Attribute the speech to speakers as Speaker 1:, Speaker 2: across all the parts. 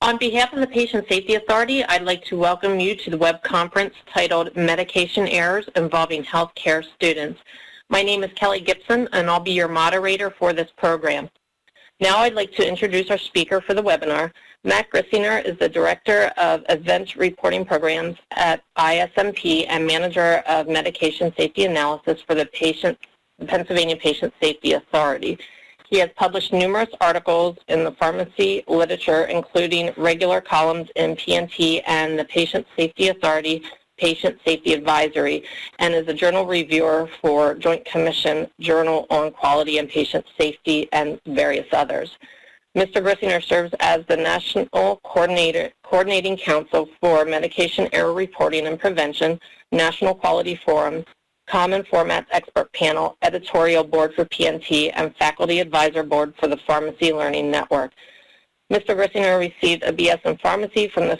Speaker 1: On behalf of the Patient Safety Authority, I'd like to welcome you to the web conference titled Medication Errors Involving Healthcare Students. My name is Kelly Gibson, and I'll be your moderator for this program. Now I'd like to introduce our speaker for the webinar. Matt Grissinger is the Director of Event Reporting Programs at FISMP and Manager of Medication Safety Analysis for the Pennsylvania Patient Safety Authority. He has published numerous articles in the pharmacy literature, including regular columns in PNT and the Patient Safety Authority Patient Safety Advisory, and is a journal reviewer for Joint Commission Journal on Quality and Patient Safety and various others. Mr. Grissinger serves as the National Coordinating Council for Medication Error Reporting and Prevention, National Quality Forum, Common Formats Expert Panel, Editorial Board for PNT, and Faculty Advisor Board for the Pharmacy Learning Network. Mr. Grissinger received a BS in Pharmacy from the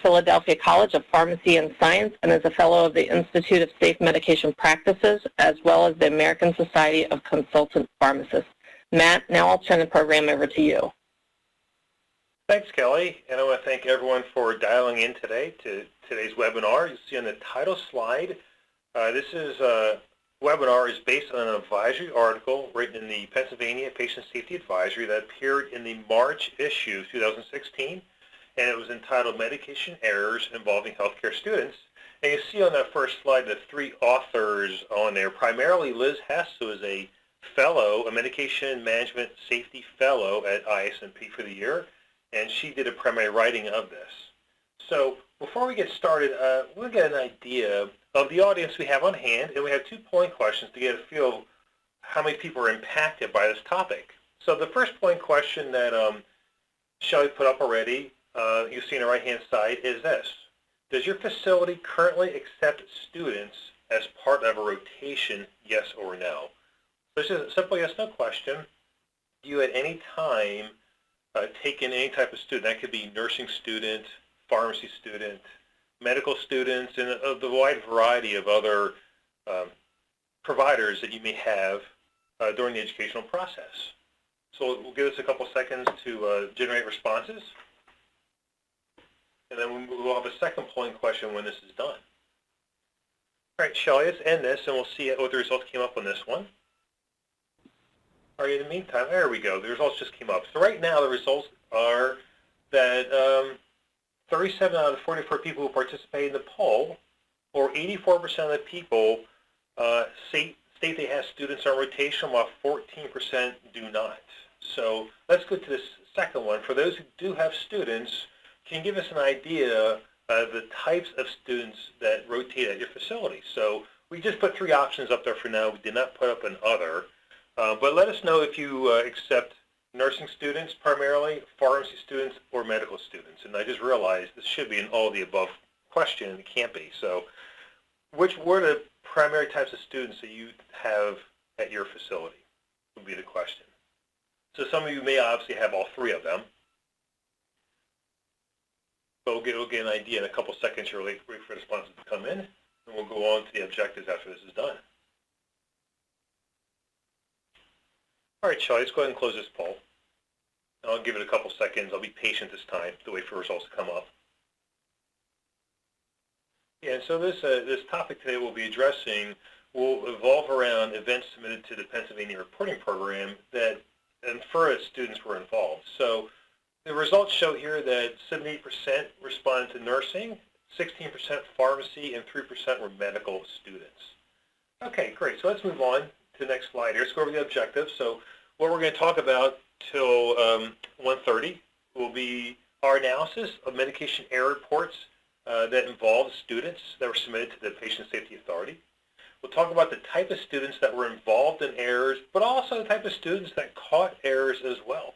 Speaker 1: Philadelphia College of Pharmacy and Science and is a fellow of the Institute of Safe Medication Practices, as well as the American Society of Consultant Pharmacists. Matt, now I'll turn the program over to you.
Speaker 2: Thanks, Kelly, and I want to thank everyone for dialing in today to today's webinar. You'll see on the title slide, this webinar is based on an advisory article written in the Pennsylvania Patient Safety Advisory that appeared in the March issue of 2016, and it was entitled Medication Errors Involving Healthcare Students. And you see on that first slide the three authors on there, primarily Liz Hess, who is a fellow, a Medication Management Safety Fellow at ISMP for the year, and she did a primary writing of this. So before we get started, we'll get an idea of the audience we have on hand, and we have 2 polling questions to get a feel of how many people are impacted by this topic. So the first polling question that Shelley put up already, you see on the right-hand side, is this. Does your facility currently accept students as part of a rotation, yes or no? So this is a simple yes-no question. Do you at any time taken any type of student? That could be nursing student, pharmacy student, medical students, and the wide variety of other providers that you may have during the educational process. So we'll give us a couple seconds to generate responses, and then we'll have a second polling question when this is done. All right, Shelley, let's end this, and we'll see what the results came up on this one. All right, in the meantime, there we go. The results just came up. So right now, the results are that 37 out of 44 people who participated in the poll, or 84% of the people, state they have students on rotation, while 14% do not. So let's go to this second one. For those who do have students, can you give us an idea of the types of students that rotate at your facility? So we just put 3 options up there for now. We did not put up an other. But let us know if you accept nursing students primarily, pharmacy students, or medical students. And I just realized this should be an all of the above question, and it can't be. So what are the primary types of students that you have at your facility would be the question. So some of you may obviously have all 3 of them. But we'll get an idea in a couple seconds here, wait for responses to come in, and we'll go on to the objectives after this is done. All right, Shelley, let's go ahead and close this poll. I'll give it a couple seconds. I'll be patient this time to wait for results to come up. Yeah, so this topic today we'll be addressing will evolve around events submitted to the Pennsylvania Reporting Program that infer that students were involved. So the results show here that 78% responded to nursing, 16% pharmacy, and 3% were medical students. Okay, great. So let's move on to the next slide here. Let's go over the objectives. So what we're going to talk about till 1:30 will be our analysis of medication error reports that involve students that were submitted to the Patient Safety Authority. We'll talk about the type of students that were involved in errors, but also the type of students that caught errors as well.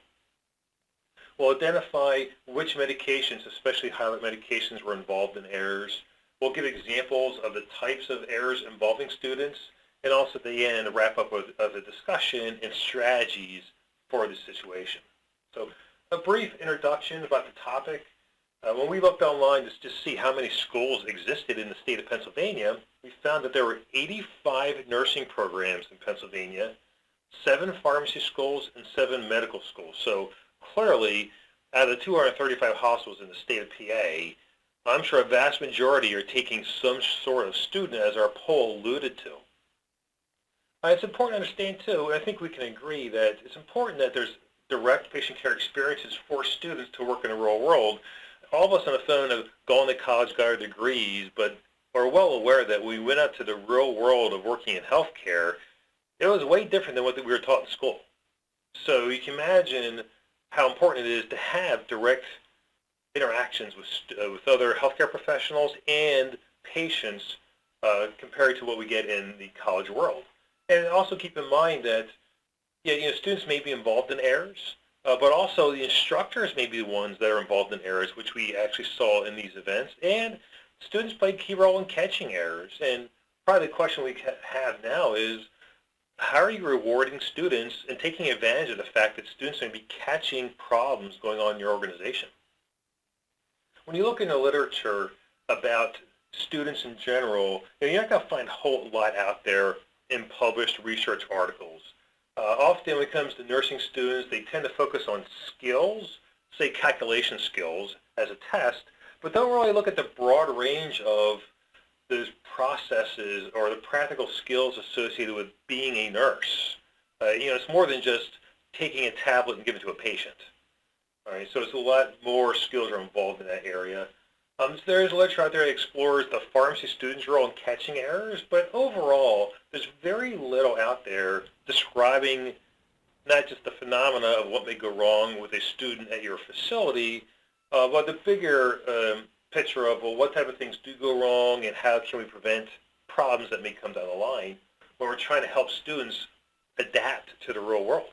Speaker 2: We'll identify which medications, especially highlight medications, were involved in errors. We'll give examples of the types of errors involving students, and also at the end, wrap up with a discussion and strategies for the situation. So a brief introduction about the topic. When we looked online to just see how many schools existed in the state of Pennsylvania, we found that there were 85 nursing programs in Pennsylvania, 7 pharmacy schools, and 7 medical schools. So clearly, out of the 235 hospitals in the state of PA, I'm sure a vast majority are taking some sort of student, as our poll alluded to. It's important to understand, too, and I think we can agree that it's important that there's direct patient care experiences for students to work in the real world. All of us on the phone have gone to college, got our degrees, but are well aware that we went out to the real world of working in healthcare. It was way different than what we were taught in school. So you can imagine how important it is to have direct interactions with other healthcare professionals and patients compared to what we get in the college world. And also keep in mind that students may be involved in errors, but also the instructors may be the ones that are involved in errors, which we actually saw in these events. And students play a key role in catching errors. And probably the question we have now is, how are you rewarding students and taking advantage of the fact that students may be catching problems going on in your organization? When you look in the literature about students in general, you're not going to find a whole lot out there in published research articles. Often when it comes to nursing students, they tend to focus on skills, say calculation skills as a test, but don't really look at the broad range of those processes or the practical skills associated with being a nurse. It's more than just taking a tablet and giving it to a patient. All right, so it's a lot more skills are involved in that area. So there's literature out there that explores the pharmacy student's role in catching errors, but overall, there's very little out there describing not just the phenomena of what may go wrong with a student at your facility, but the bigger picture of, well, what type of things do go wrong and how can we prevent problems that may come down the line when we're trying to help students adapt to the real world.